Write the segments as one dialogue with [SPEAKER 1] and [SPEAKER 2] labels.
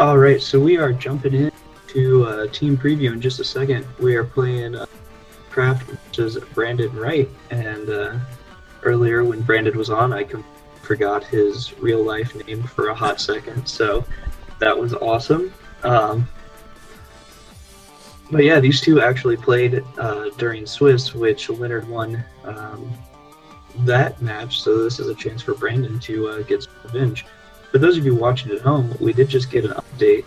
[SPEAKER 1] All right, so we are jumping into team preview in just a second. We are playing Craft versus Brandon Wright, and earlier when Brandon was on, I forgot his real life name for a hot second, so that was awesome. But yeah, these two actually played during Swiss, which Leonard won that match, so this is a chance for Brandon to get some revenge. For those of you watching at home, we did just get an update.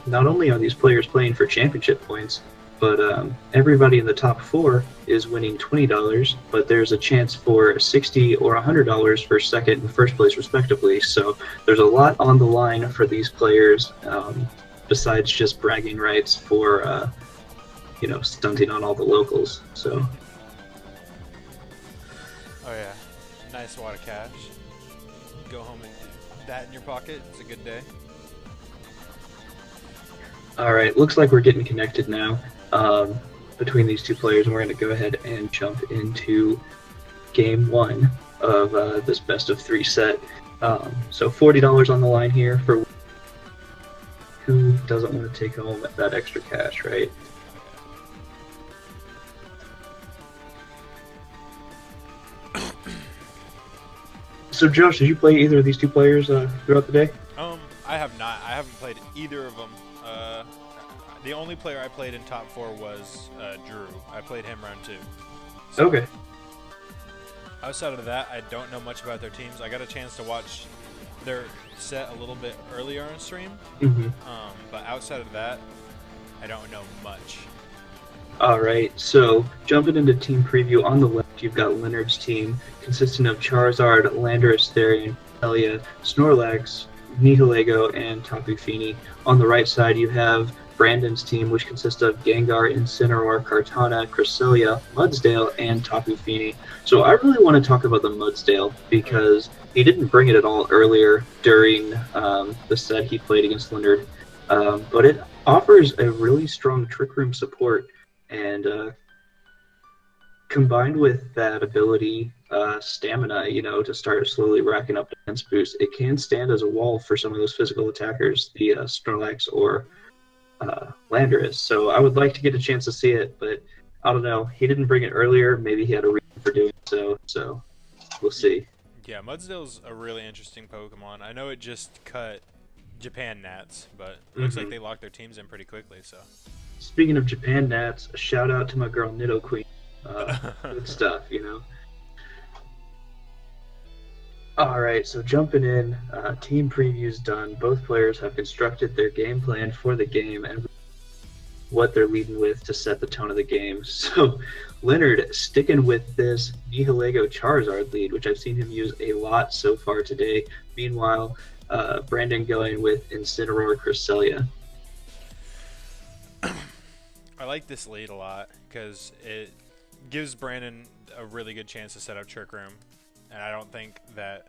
[SPEAKER 1] Not only are these players playing for championship points, but everybody in the top four is winning $20, but there's a chance for $60 or $100 for second and first place respectively. So there's a lot on the line for these players, besides just bragging rights for stunting on all the locals. So.
[SPEAKER 2] Oh yeah, nice wad of cash. Go home and that in your pocket. It's a good day.
[SPEAKER 1] All right, looks like we're getting connected now between these two players, and we're going to go ahead and jump into game one of this best of three set. So $40 on the line here for who doesn't want to take home that extra cash, right? So Josh, did you play either of these two players throughout the day?
[SPEAKER 2] I have not. I haven't played either of them. The only player I played in top four was Drew. I played him round two. So
[SPEAKER 1] okay.
[SPEAKER 2] Outside of that, I don't know much about their teams. I got a chance to watch their set a little bit earlier on stream. But outside of that, I don't know much.
[SPEAKER 1] All right, so jumping into team preview, on the left you've got Leonard's team consisting of Charizard, Landorus-T, Cresselia, Snorlax, Nihilego, and Tapu Fini. On the right side you have Brandon's team, which consists of Gengar, Incineroar, Kartana, Cresselia, Mudsdale, and Tapu Fini. So I really want to talk about the Mudsdale because he didn't bring it at all earlier during the set he played against Leonard, but it offers a really strong Trick Room support. And combined with that ability, stamina, to start slowly racking up defense boost, it can stand as a wall for some of those physical attackers, the Snorlax or Landorus. So I would like to get a chance to see it, but I don't know. He didn't bring it earlier. Maybe he had a reason for doing so. So we'll see.
[SPEAKER 2] Yeah, Mudsdale's a really interesting Pokemon. I know it just cut Japan Nats, but it looks like they locked their teams in pretty quickly. So.
[SPEAKER 1] Speaking of Japan Nats, a shout out to my girl Nido Queen. Good stuff, All right, so jumping in, team previews done. Both players have constructed their game plan for the game and what they're leading with to set the tone of the game. So Leonard sticking with this Nihilego Charizard lead, which I've seen him use a lot so far today. Meanwhile, Brandon going with Incineroar Cresselia.
[SPEAKER 2] I like this lead a lot because it gives Brandon a really good chance to set up Trick Room. And I don't think that,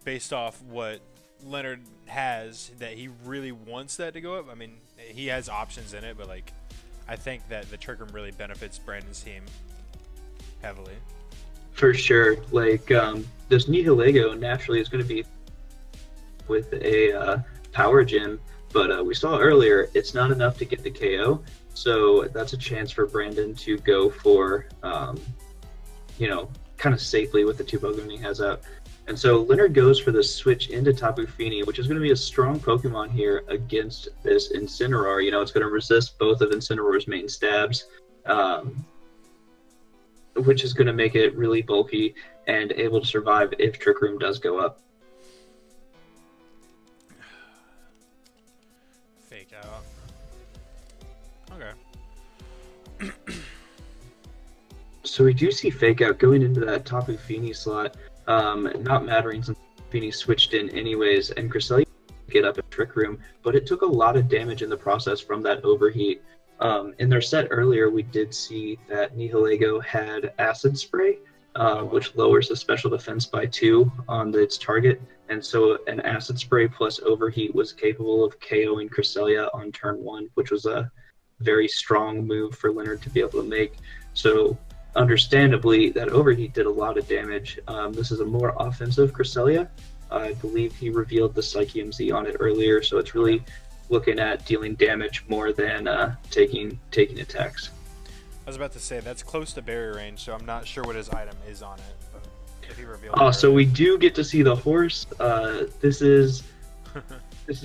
[SPEAKER 2] based off what Leonard has, that he really wants that to go up. I mean, he has options in it, but I think that the Trick Room really benefits Brandon's team heavily.
[SPEAKER 1] For sure. This Nihilego naturally is going to be with a Power Gem, but we saw earlier it's not enough to get the KO. So that's a chance for Brandon to go for, kind of safely with the two Pokemon he has out. And so Leonard goes for the switch into Tapu Fini, which is going to be a strong Pokemon here against this Incineroar. It's going to resist both of Incineroar's main stabs, which is going to make it really bulky and able to survive if Trick Room does go up.
[SPEAKER 2] Fake out. Okay.
[SPEAKER 1] So we do see Fake Out going into that Tapu Fini slot, not mattering since Fini switched in anyways, and Cresselia get up at Trick Room, but it took a lot of damage in the process from that overheat. In their set earlier, we did see that Nihilego had Acid Spray, which lowers the special defense by 2 on its target, and so an Acid Spray plus overheat was capable of KOing Cresselia on turn 1, which was a very strong move for Leonard to be able to make. So understandably, that overheat did a lot of damage. This is a more offensive Cresselia, I believe he revealed the Psychium Z on it earlier, so it's really looking at dealing damage more than taking attacks.
[SPEAKER 2] I was about to say, that's close to barrier range, so I'm not sure what his item is on it. But if he revealed
[SPEAKER 1] Oh, so we do get to see the horse. This is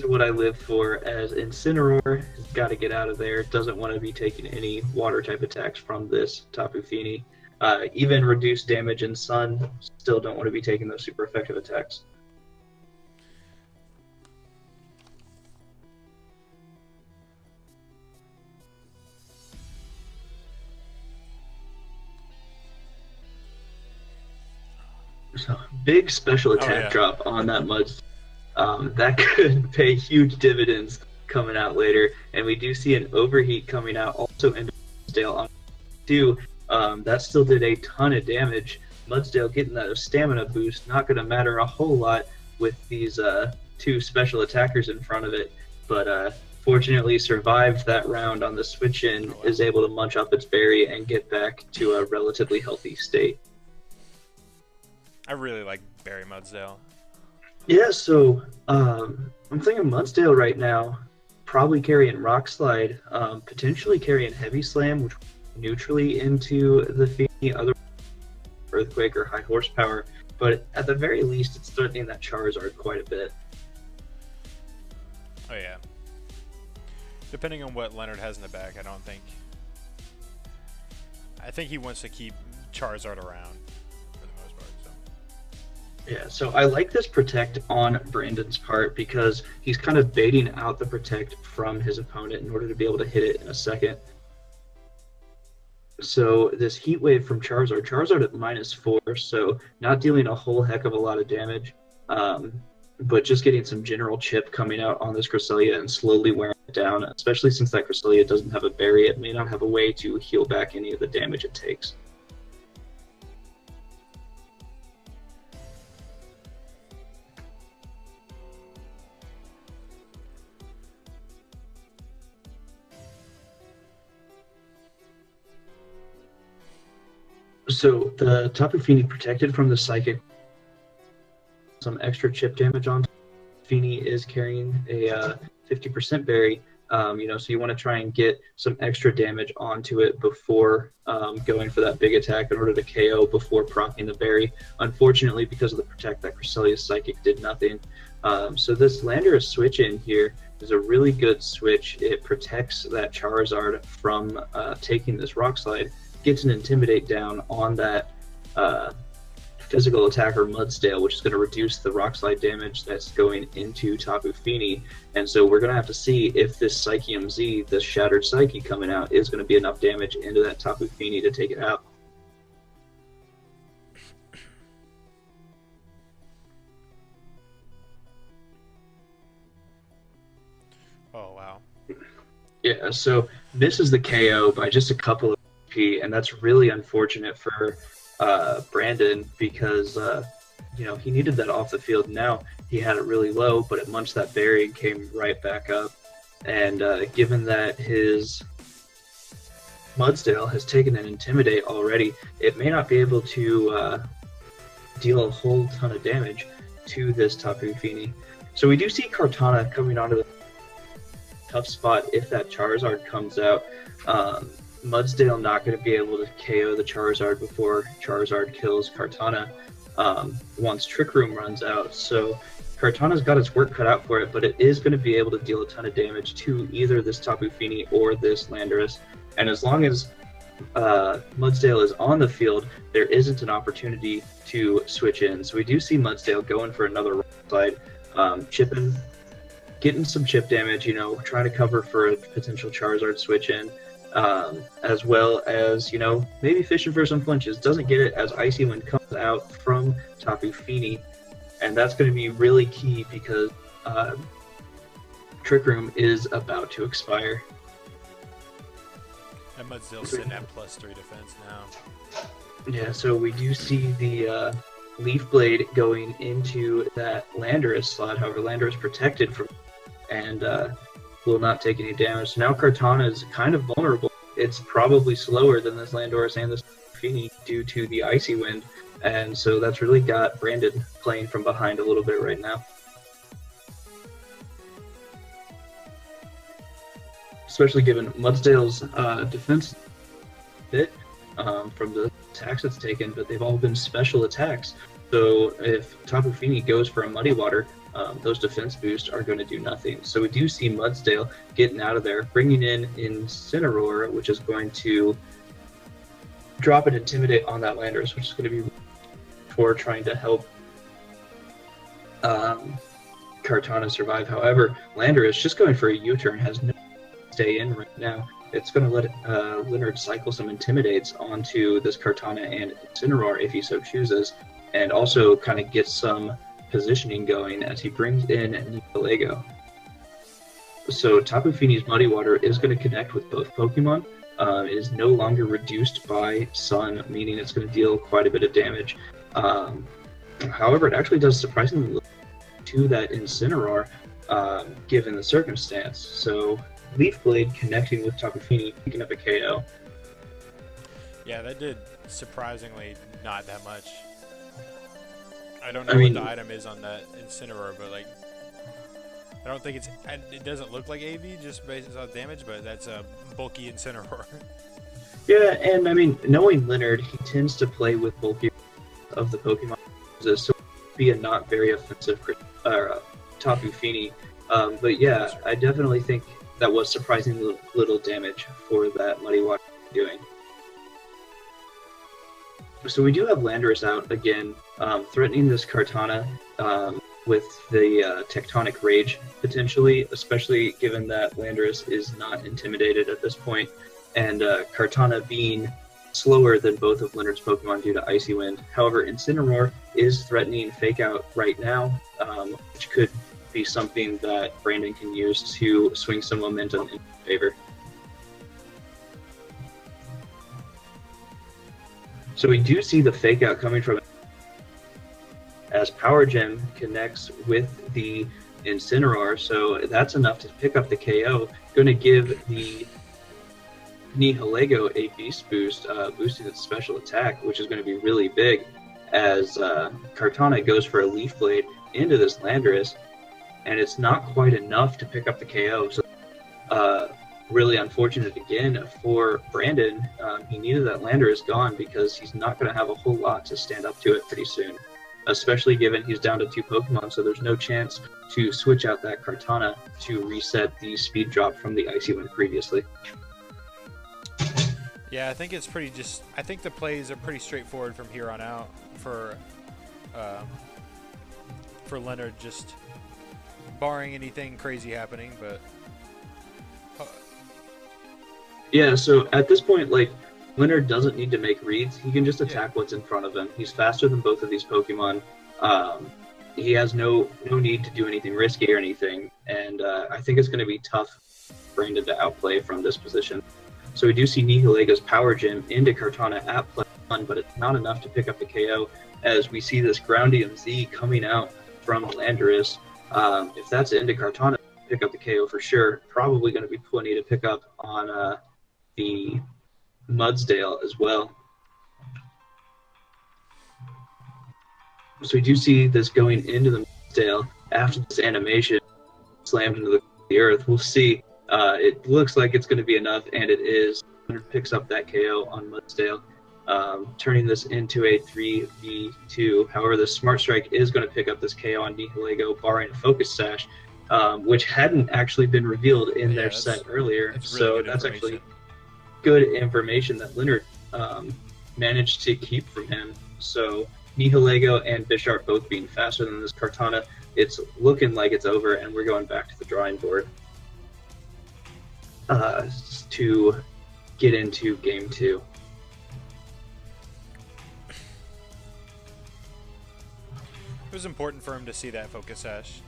[SPEAKER 1] what I live for, as Incineroar has got to get out of there. Doesn't want to be taking any water type attacks from this Tapu Fini. Even reduced damage in Sun, still don't want to be taking those super effective attacks. So, big special attack drop on that Mudsdale. That could pay huge dividends coming out later. And we do see an overheat coming out also into Mudsdale on 2. That still did a ton of damage. Mudsdale getting that stamina boost, not going to matter a whole lot with these 2 special attackers in front of it. But fortunately survived that round on the switch-in, is able to munch up its berry and get back to a relatively healthy state.
[SPEAKER 2] I really like Berry Mudsdale.
[SPEAKER 1] Yeah, so I'm thinking Mudsdale right now, probably carrying Rock Slide, potentially carrying Heavy Slam, which neutrally into the Fini, other Earthquake or High Horsepower, but at the very least, it's threatening that Charizard quite a bit.
[SPEAKER 2] Oh yeah. Depending on what Leonard has in the back, I think he wants to keep Charizard around.
[SPEAKER 1] Yeah, so I like this Protect on Brandon's part because he's kind of baiting out the Protect from his opponent in order to be able to hit it in a second. So this Heat Wave from Charizard at -4, so not dealing a whole heck of a lot of damage, but just getting some general chip coming out on this Cresselia and slowly wearing it down, especially since that Cresselia doesn't have a berry. It may not have a way to heal back any of the damage it takes. So the Tapu Fini protected from the Psychic, some extra chip damage on. Fini is carrying a 50% berry, so you want to try and get some extra damage onto it before going for that big attack in order to KO before proccing the berry. Unfortunately, because of the Protect, that Cresselia's Psychic did nothing. So this Landorus switch in here is a really good switch. It protects that Charizard from taking this Rock Slide, gets an Intimidate down on that physical attacker Mudsdale, which is going to reduce the Rock Slide damage that's going into Tapu Fini. And so we're going to have to see if this Psychium Z, this Shattered Psyche coming out, is going to be enough damage into that Tapu Fini to take it out.
[SPEAKER 2] Oh, wow.
[SPEAKER 1] Yeah, so misses the KO by just a couple of HP, and that's really unfortunate for Brandon because he needed that off the field. Now he had it really low, but it munched that berry and came right back up. And given that his Mudsdale has taken an Intimidate already, it may not be able to deal a whole ton of damage to this Tapu Fini. So we do see Kartana coming onto the tough spot if that Charizard comes out. Mudsdale not going to be able to KO the Charizard before Charizard kills Kartana once Trick Room runs out. So Kartana's got its work cut out for it, but it is going to be able to deal a ton of damage to either this Tapu Fini or this Landorus. And as long as Mudsdale is on the field, there isn't an opportunity to switch in. So we do see Mudsdale going for another Rock Slide, chipping, getting some chip damage, trying to cover for a potential Charizard switch in. As well as, maybe fishing for some flinches. Doesn't get it as Icy Wind comes out from Tapu Fini, and that's going to be really key because Trick Room is about to expire.
[SPEAKER 2] And Mudsdale's sitting at +3 defense now.
[SPEAKER 1] Yeah, so we do see the Leaf Blade going into that Landorus slot. However, Landorus protected from and will not take any damage. So now Kartana is kind of vulnerable. It's probably slower than this Landorus and this Fini due to the Icy Wind. And so that's really got Brandon playing from behind a little bit right now. Especially given Mudsdale's defense bit from the attacks it's taken, but they've all been special attacks. So if Tapu Fini goes for a Muddy Water, those defense boosts are going to do nothing. So we do see Mudsdale getting out of there, bringing in Incineroar, which is going to drop and Intimidate on that Landorus, which is going to be for trying to help Kartana survive. However, Landorus just going for a U-turn has no stay in right now. It's going to let Leonard cycle some Intimidates onto this Kartana and Incineroar if he so chooses, and also kind of get some positioning going as he brings in Nihilego. So Tapu Fini's Muddy Water is going to connect with both Pokemon. It is no longer reduced by Sun, meaning it's going to deal quite a bit of damage. However, it actually does surprisingly little to that Incineroar, given the circumstance. So Leaf Blade connecting with Tapu Fini, picking up a KO.
[SPEAKER 2] Yeah, that did surprisingly not that much. I don't know what the item is on that Incineroar, but like, I don't think it doesn't look like AV just based on damage, but that's a bulky Incineroar.
[SPEAKER 1] Yeah, and I mean, knowing Leonard, he tends to play with bulky of the Pokemon, so it would be a not very offensive Tapu Fini. But yeah, I definitely think that was surprisingly little damage for that Muddy Water doing. So we do have Landorus out again, threatening this Kartana with the Tectonic Rage, potentially, especially given that Landorus is not intimidated at this point, and Kartana being slower than both of Leonard's Pokemon due to Icy Wind. However, Incineroar is threatening Fake Out right now, which could be something that Brandon can use to swing some momentum in favor. So we do see the Fake Out coming from as Power Gem connects with the Incineroar, so that's enough to pick up the KO. Going to give the Nihilego a Beast Boost, boosting its special attack, which is going to be really big as Kartana goes for a Leaf Blade into this Landorus, and it's not quite enough to pick up the KO. So really unfortunate again for Brandon. He needed that Landorus gone because he's not going to have a whole lot to stand up to it pretty soon, especially given he's down to 2 Pokemon, so there's no chance to switch out that Kartana to reset the speed drop from the Icy Wind previously.
[SPEAKER 2] Yeah, I think it's pretty I think the plays are pretty straightforward from here on out for Leonard, just barring anything crazy happening, but
[SPEAKER 1] yeah, so at this point, like, Leonard doesn't need to make reads. He can just attack what's in front of him. He's faster than both of these Pokemon. He has no need to do anything risky or anything, and I think it's going to be tough for Brandon to outplay from this position. So we do see Nihilego's Power Gem into Kartana at +1, but it's not enough to pick up the KO, as we see this Groundium Z coming out from Landorus. If that's into Kartana, pick up the KO for sure. Probably going to be plenty to pick up on the Mudsdale as well. So we do see this going into the Mudsdale after this animation slammed into the earth. We'll see. It looks like it's going to be enough, and it is. Leonard picks up that KO on Mudsdale, turning this into a 3v2. However, the Smart Strike is going to pick up this KO on Nihilego, barring a Focus Sash, which hadn't actually been revealed in their set earlier. Really, so that's actually good information that Leonard managed to keep from him. So Nihilego and Bisharp both being faster than this Kartana, it's looking like it's over, and we're going back to the drawing board to get into game 2.
[SPEAKER 2] It was important for him to see that Focus Sash.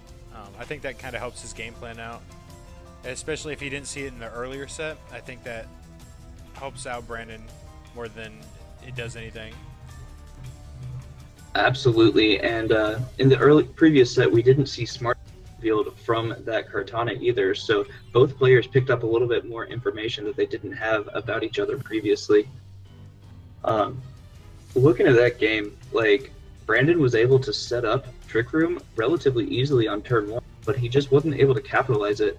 [SPEAKER 2] I think that kind of helps his game plan out, especially if he didn't see it in the earlier set. I think that helps out Brandon more than it does anything.
[SPEAKER 1] Absolutely, and in the previous set, we didn't see Smart revealed from that Kartana either, so both players picked up a little bit more information that they didn't have about each other previously. looking at that game, like, Brandon was able to set up Trick Room relatively easily on turn 1, but he just wasn't able to capitalize it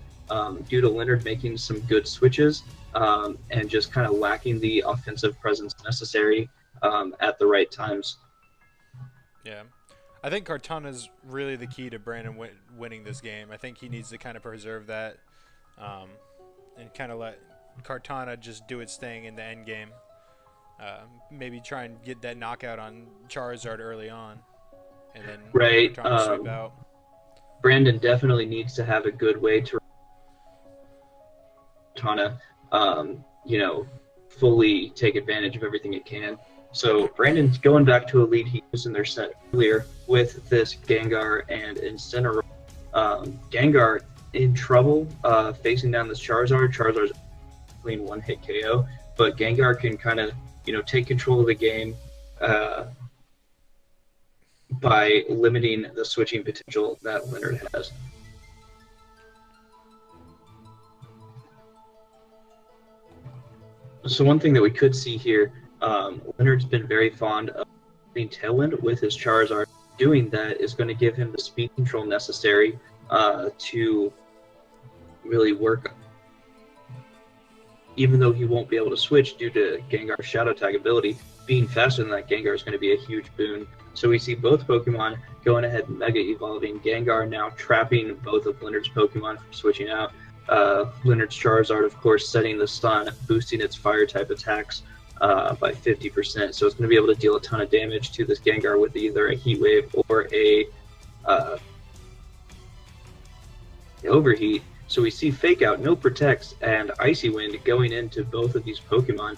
[SPEAKER 1] due to Leonard making some good switches and just kind of lacking the offensive presence necessary at the right times.
[SPEAKER 2] Yeah. I think Kartana is really the key to Brandon winning this game. I think he needs to kind of preserve that and kind of let Kartana just do its thing in the end game. Maybe try and get that knockout on Charizard early on, and then
[SPEAKER 1] Right.
[SPEAKER 2] Kartana sweep out.
[SPEAKER 1] Brandon definitely needs to have a good way to Kartana, fully take advantage of everything it can. So Brandon's going back to a lead he was in their set earlier with this Gengar and Incineroar. Gengar in trouble facing down this Charizard. Charizard's clean one-hit KO, but Gengar can kind of, take control of the game by limiting the switching potential that Leonard has. So one thing that we could see here, Leonard's been very fond of using Tailwind with his Charizard. Doing that is going to give him the speed control necessary to really work. Even though he won't be able to switch due to Gengar's Shadow Tag ability, being faster than that Gengar is going to be a huge boon. So we see both Pokemon going ahead and Mega Evolving. Gengar now trapping both of Leonard's Pokemon from switching out. Leonard's Charizard, of course, setting the stun, boosting its fire-type attacks by 50%. So it's going to be able to deal a ton of damage to this Gengar with either a Heat Wave or a Overheat. So we see Fake Out, No Protects, and Icy Wind going into both of these Pokemon.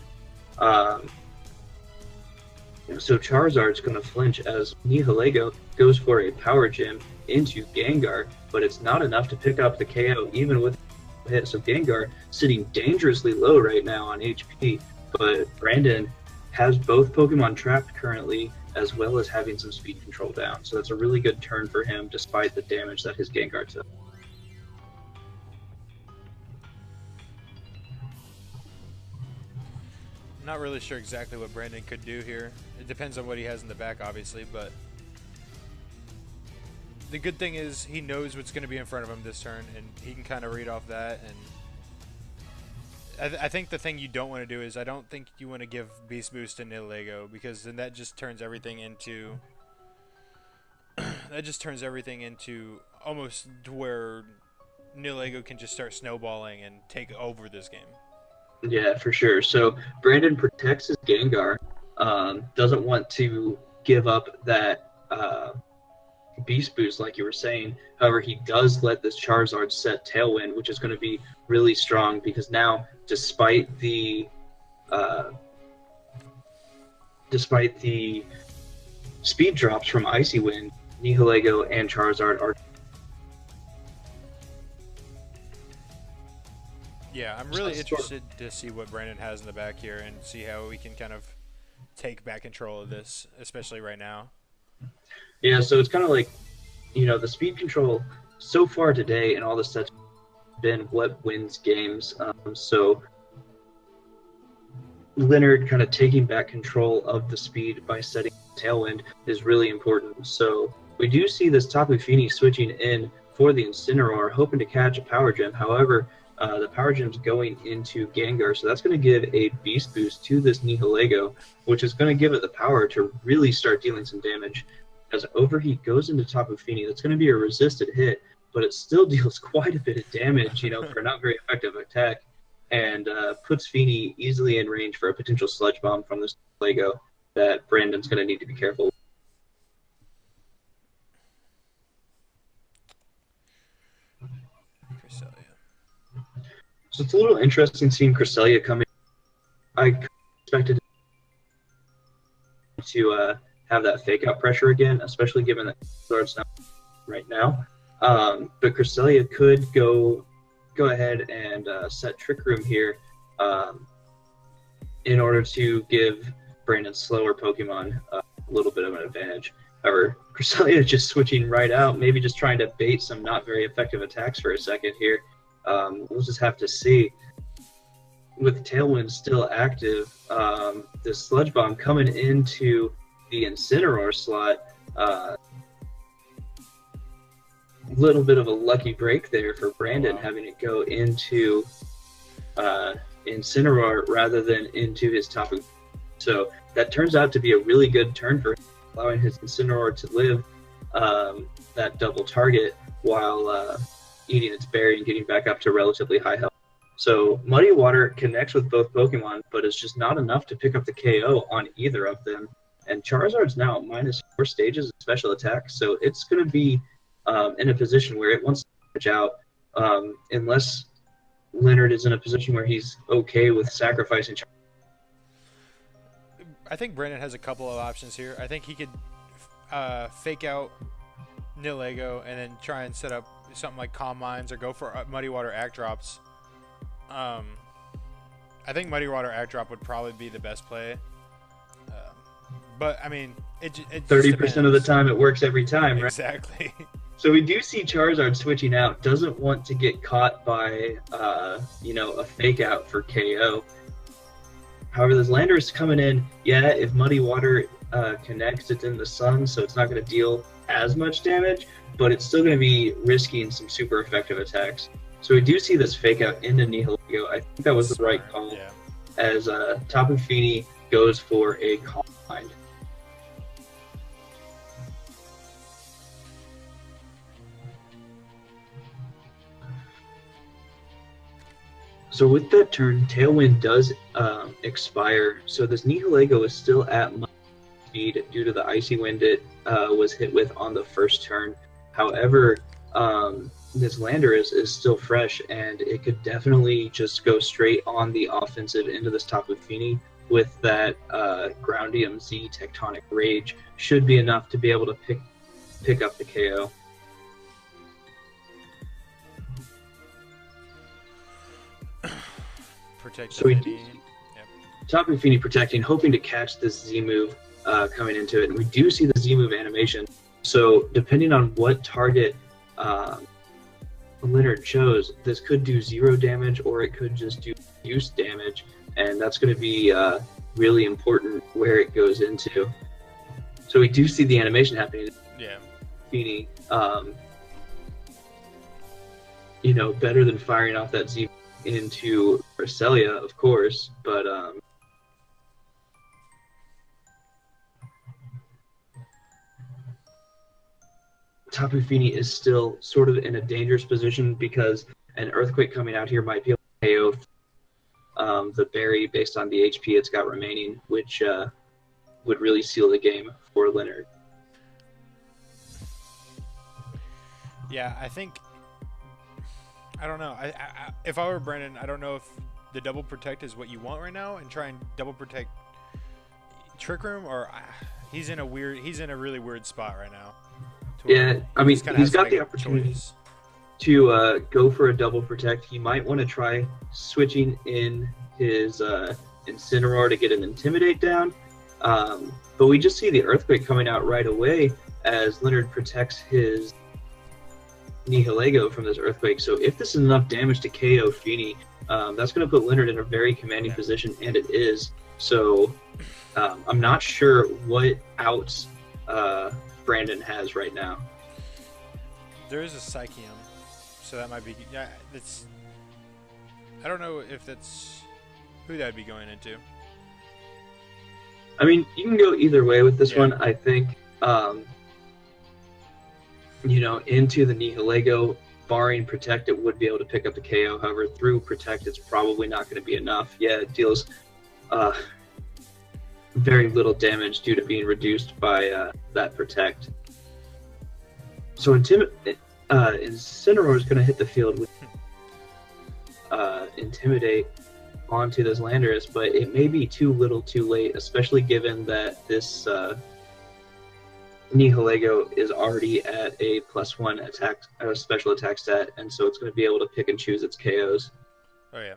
[SPEAKER 1] So Charizard's going to flinch as Nihilego goes for a Power Gem into Gengar, but it's not enough to pick up the KO even with a hit. So Gengar sitting dangerously low right now on HP, but Brandon has both Pokemon trapped currently as well as having some speed control down. So that's a really good turn for him despite the damage that his Gengar took.
[SPEAKER 2] Not really sure exactly what Brandon could do here. It depends on what he has in the back, obviously, but the good thing is he knows what's going to be in front of him this turn, and he can kind of read off that. And I think the thing you don't want to do is I don't think you want to give Beast Boost to Nihilego, because then that just turns everything into almost to where Nihilego can just start snowballing and take over this game.
[SPEAKER 1] Yeah, for sure. So Brandon protects his Gengar, doesn't want to give up that Beast Boost like you were saying. However, he does let this Charizard set Tailwind, which is going to be really strong because now, despite the speed drops from Icy Wind, Nihilego and Charizard are.
[SPEAKER 2] Yeah, I'm really interested to see what Brandon has in the back here and see how we can kind of take back control of this, especially right now.
[SPEAKER 1] Yeah, so it's kind of like, the speed control so far today in all the sets been what wins games. So Leonard kind of taking back control of the speed by setting Tailwind is really important. So we do see this Tapu Fini switching in for the Incineroar, hoping to catch a Power Gem. However, the Power Gem's going into Gengar, so that's going to give a Beast Boost to this Nihilego, which is going to give it the power to really start dealing some damage. As Overheat goes into Tapu Fini, that's going to be a resisted hit, but it still deals quite a bit of damage, for a not very effective attack, and puts Fini easily in range for a potential Sludge Bomb from this Lego that Brandon's going to need to be careful with. So it's a little interesting seeing Cresselia coming. I expected to have that fake out pressure again, especially given that Charizard's not right now. But Cresselia could go ahead and set Trick Room here in order to give Brandon's slower Pokemon a little bit of an advantage. However, Cresselia is just switching right out, maybe just trying to bait some not very effective attacks for a second here. We'll just have to see. with Tailwind still active, this Sludge Bomb coming into the Incineroar slot, little bit of a lucky break there for Brandon, having it go into Incineroar rather than into his Tapu. So that turns out to be a really good turn for him, allowing his Incineroar to live that double target while eating its berry and getting back up to relatively high health. So Muddy Water connects with both Pokemon, but it's just not enough to pick up the KO on either of them. And Charizard's now at -4 stages of special attack, so it's going to be in a position where it wants to switch out, unless Leonard is in a position where he's okay with sacrificing Charizard.
[SPEAKER 2] I think Brandon has a couple of options here. I think he could fake out Nihilego and then try and set up something like Calm Minds or go for Muddy Water Act Drops. I think Muddy Water Act Drop would probably be the best play. But, I mean, it
[SPEAKER 1] 30% of the time it works every time, right?
[SPEAKER 2] Exactly.
[SPEAKER 1] So we do see Charizard switching out, doesn't want to get caught by, a fake out for KO. However, this Landorus coming in, yeah, if Muddy Water connects, it's in the sun, so it's not going to deal as much damage, but it's still going to be risking some super effective attacks. So we do see this fake out into Nihilego. I think that was the right call, yeah. As Tapu Fini goes for a Calm Mind. So with that turn, Tailwind does expire. So this Nihilego is still at speed due to the Icy Wind it was hit with on the first turn. However, this Landorus is still fresh, and it could definitely just go straight on the offensive into this Tapu Fini with that Groundium Z Tectonic Rage. Should be enough to be able to pick up the KO. So we do Tapu Fini protecting, hoping to catch this Z move coming into it, and we do see the Z move animation. So depending on what target Leonard chose, this could do 0 damage or it could just do use damage, and that's going to be really important where it goes into. So we do see the animation happening.
[SPEAKER 2] Yeah,
[SPEAKER 1] Fini, better than firing off that Z into Cresselia, of course, but Tapu Fini is still sort of in a dangerous position because an Earthquake coming out here might be able to KO the berry based on the HP it's got remaining, which would really seal the game for Leonard.
[SPEAKER 2] Yeah, I don't know. If I were Brandon, I don't know if the double protect is what you want right now, and try and double protect Trick Room, or he's in a really weird spot right now.
[SPEAKER 1] Yeah, I mean, he's got the opportunity to go for a double protect. He might want to try switching in his Incineroar to get an Intimidate down, but we just see the Earthquake coming out right away as Leonard protects his Nihilego from this Earthquake. So if this is enough damage to KO Fini, that's going to put Leonard in a very commanding position, and it is. So I'm not sure what outs Brandon has right now.
[SPEAKER 2] There is a Psychium, so that might be. Yeah, that's. I don't know if that's who that'd be going into.
[SPEAKER 1] I mean, you can go either way with this one. I think. Into the Nihilego, barring Protect, it would be able to pick up the KO. However, through Protect, it's probably not going to be enough. Yeah, it deals very little damage due to being reduced by that Protect. So Incineroar is going to hit the field with Intimidate onto this Landorus, but it may be too little too late, especially given that this Nihilego is already at a +1 attack, special attack stat, and so it's going to be able to pick and choose its KOs.
[SPEAKER 2] Oh yeah,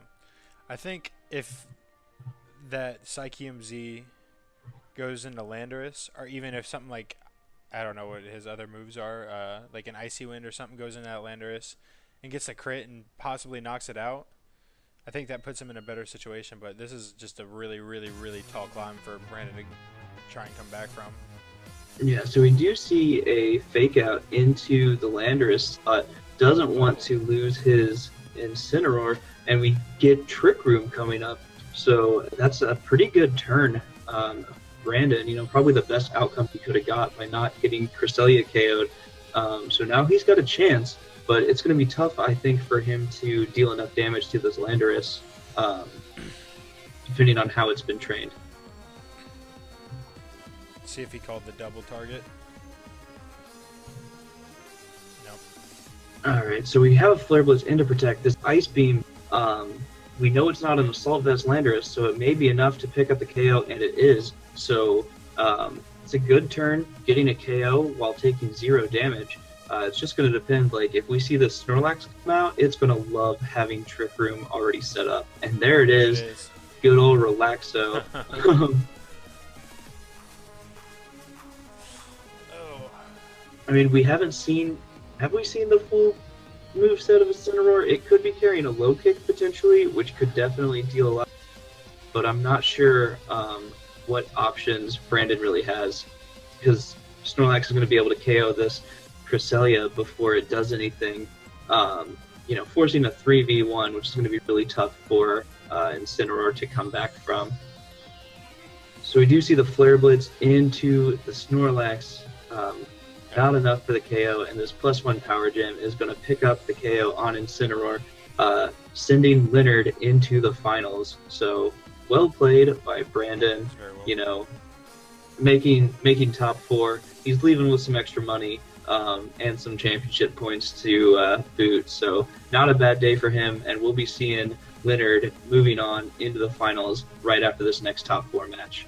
[SPEAKER 2] I think if that Psychium Z goes into Landorus, or even if something like, I don't know what his other moves are, like an Icy Wind or something goes into that Landorus and gets a crit and possibly knocks it out, I think that puts him in a better situation, but this is just a really, really, really tall climb for Brandon to try and come back from.
[SPEAKER 1] Yeah, so we do see a fake out into the Landorus, but doesn't want to lose his Incineroar, and we get Trick Room coming up. So that's a pretty good turn. Brandon, you know, probably the best outcome he could have got by not getting Cresselia KO'd. So now he's got a chance, but it's going to be tough, I think, for him to deal enough damage to this Landorus, depending on how it's been trained.
[SPEAKER 2] See if he called the double target. Nope.
[SPEAKER 1] Alright, so we have a Flare Blitz in to protect. This Ice Beam, we know it's not an Assault Vest Landorus, so it may be enough to pick up the KO, and it is. So it's a good turn, getting a KO while taking 0 damage. It's just going to depend, like, if we see the Snorlax come out, it's going to love having Trick Room already set up. And there it is. Good old Relaxo. I mean, we haven't seen... Have we seen the full moveset of Incineroar? It could be carrying a low kick, potentially, which could definitely deal a lot. But I'm not sure what options Brandon really has. Because Snorlax is going to be able to KO this Cresselia before it does anything. You know, forcing a 3v1, which is going to be really tough for Incineroar to come back from. So we do see the Flare Blitz into the Snorlax. Not enough for the KO, and this +1 Power Gem is going to pick up the KO on Incineroar, sending Leonard into the finals. So well played by Brandon.
[SPEAKER 2] Well.
[SPEAKER 1] You know, making top 4. He's leaving with some extra money and some championship points to boot. So not a bad day for him, and we'll be seeing Leonard moving on into the finals right after this next top 4 match.